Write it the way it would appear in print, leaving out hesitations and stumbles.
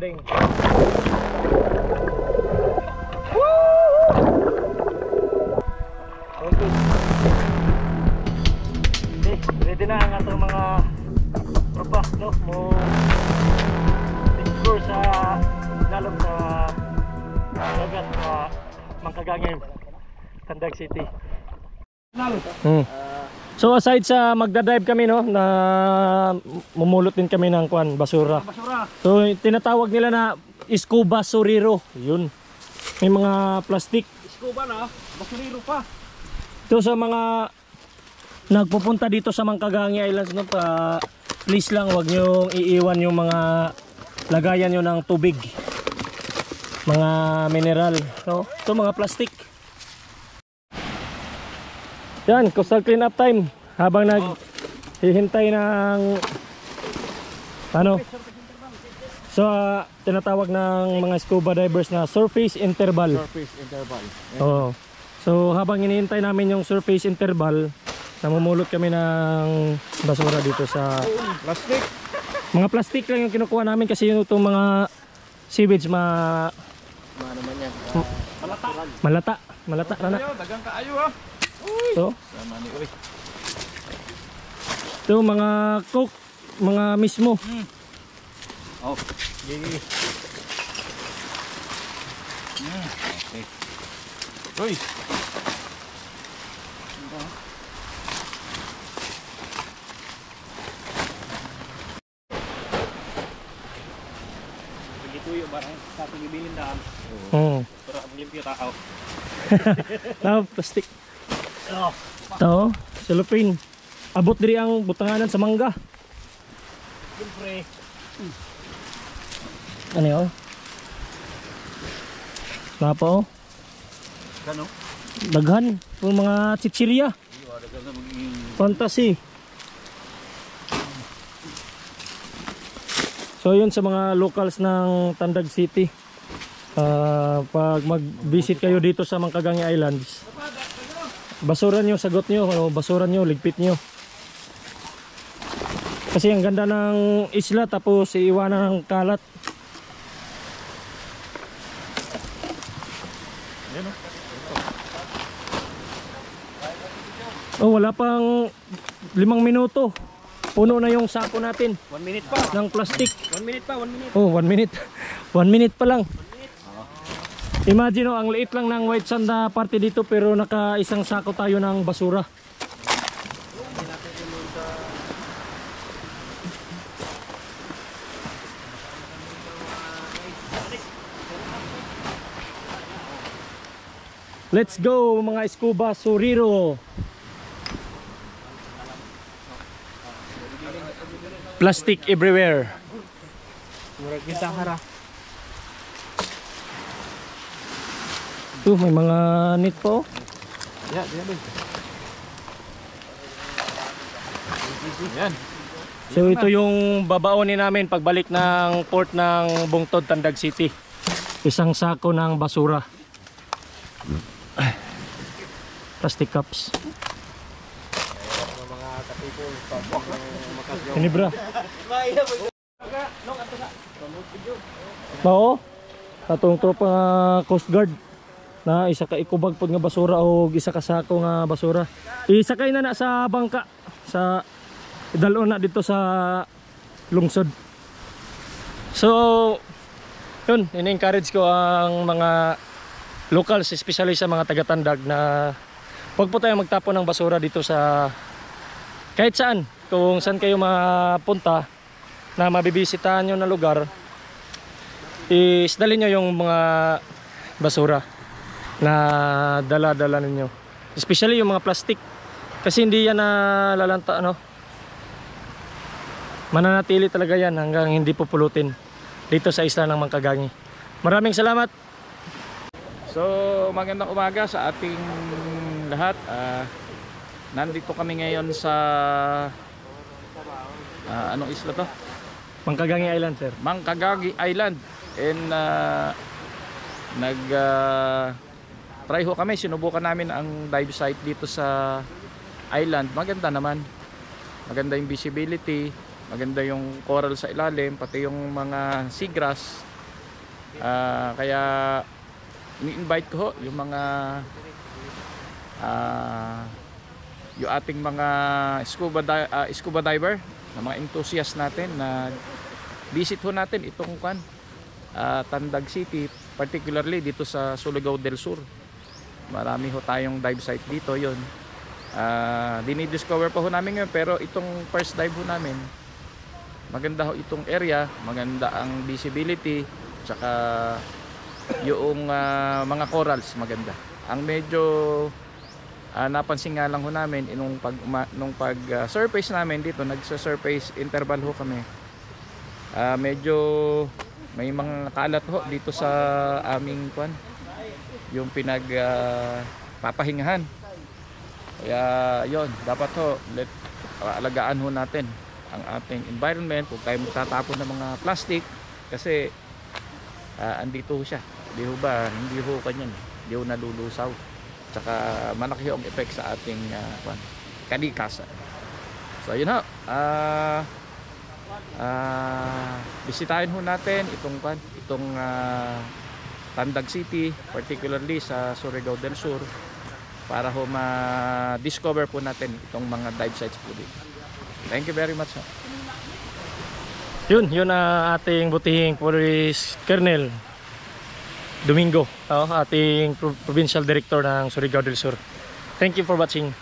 recording. Okay, ready na ang atong mga tropa, no? Mo explore sa lalong sa dagat sa Mangkagangay, Tandag City. So aside sa magdadrive kami, no, na mumulot din kami ng basura. So tinatawag nila na scuba suriro. Yun. May mga plastic. Scuba na, basuriro pa. Ito sa mga nagpupunta dito sa Mangkagangay Islands, no, please lang wag nyo iiwan yung mga lagayan nyo ng tubig. Mga mineral, no? Ito mga plastic. Yan, coastal clean up time habang naghihintay ng ano. So tinatawag ng mga scuba divers na surface interval. Surface interval. Oo. So habang hinihintay namin yung surface interval, namumulot kami ng basura dito sa Plastic. mga plastic lang yung kinukuha namin kasi yung itong mga sewage Ano naman yan? malata na. Dagang kaayo ha. So, Sama ni uy. ito mga coke, mga mismo. Oh, gigi. Okay. Uy. Tuyo barang sa pagibilin daan. Pero ang limpyo tao. Now, plastic. Ito, cellophane. Abot diri ang butanganan sa mangga. Siyempre. Ano yun? Napa oh. Kano? Daghan. Yung mga chichirya. Daghan na maging Fantasy. So yun sa mga locals ng Tandag City. Pag mag-visit kayo dito sa Mangkagangay Islands, basura nyo, sagot nyo, basura nyo, ligpit nyo. Kasi ang ganda ng isla tapos iiwanan ng kalat. Oh, wala pang 5 minuto. Puno na yung sako natin. 1 minute pa. Ng plastic. 1 minute pa, 1 minute. Oh, 1 minute. 1 minute pa lang. Imagine, oh, ang liit lang ng White Sand na parte dito pero naka isang sako tayo ng basura. Let's go mga scuba suriro. Plastic everywhere. Murag kita hara. May mga net po. Yeah, yan. So ito yung babaonin namin pagbalik ng port ng Bungtod, Tandag City. Isang sako ng basura. Plastic cups. Inibra. Oo. Atong tropa Coast Guard na isa ka ikubag pod nga basura o isa ka sako nga basura. Isakay na sa bangka sa idalon na dito sa lungsod. So yun, ini-encourage ko ang mga locals, especially sa mga taga-Tandag, na huwag po tayo magtapon ng basura dito sa kahit saan. Kung saan kayo mapunta na mabibisitahan nyo na lugar, isdalin nyo yung mga basura na dala-dala ninyo, especially yung mga plastic, kasi hindi yan na lalanta, ano, mananatili talaga yan hanggang hindi pupulutin dito sa isla ng Mangkagangay. Maraming salamat. So magandang umaga sa ating lahat. Nandito kami ngayon sa anong isla to? Mangkagangay Island, sir. Mangkagangay Island. And try ho kami, sinubukan namin ang dive site dito sa island. Maganda naman. Maganda yung visibility, maganda yung coral sa ilalim, pati yung mga seagrass. Kaya ini-invite ko ho yung mga yung ating mga scuba diver na mga enthusiast natin na visit ho natin itong Tandag City, particularly dito sa Surigao del Sur. Marami ho tayong dive site dito. Yun, dinidiscover pa ho namin ngayon, pero itong first dive ho namin, maganda ho itong area, maganda ang visibility, tsaka yung mga corals maganda. Ang medyo napansin nga lang ho namin nung pag surface namin dito, nagsa-surface interval ho kami, medyo may mga kalat ho dito sa aming yung papahingahan. Kaya yon, dapat ho alagaan ho natin ang ating environment. Huwag tayo magtatapon ng mga plastic kasi andito ho siya. Hindi ho ba, hindi ho kanyan, hindi ho nalulusaw. Tsaka malaki ho ang effect sa ating kalikasan. So yun ho, bisitahin ho natin itong Tandag City, particularly sa Surigao del Sur, para ho ma-discover po natin itong mga dive sites po dito. Thank you very much. Yun ating butihing Police Colonel Domingo, ating Provincial Director ng Surigao del Sur. Thank you for watching.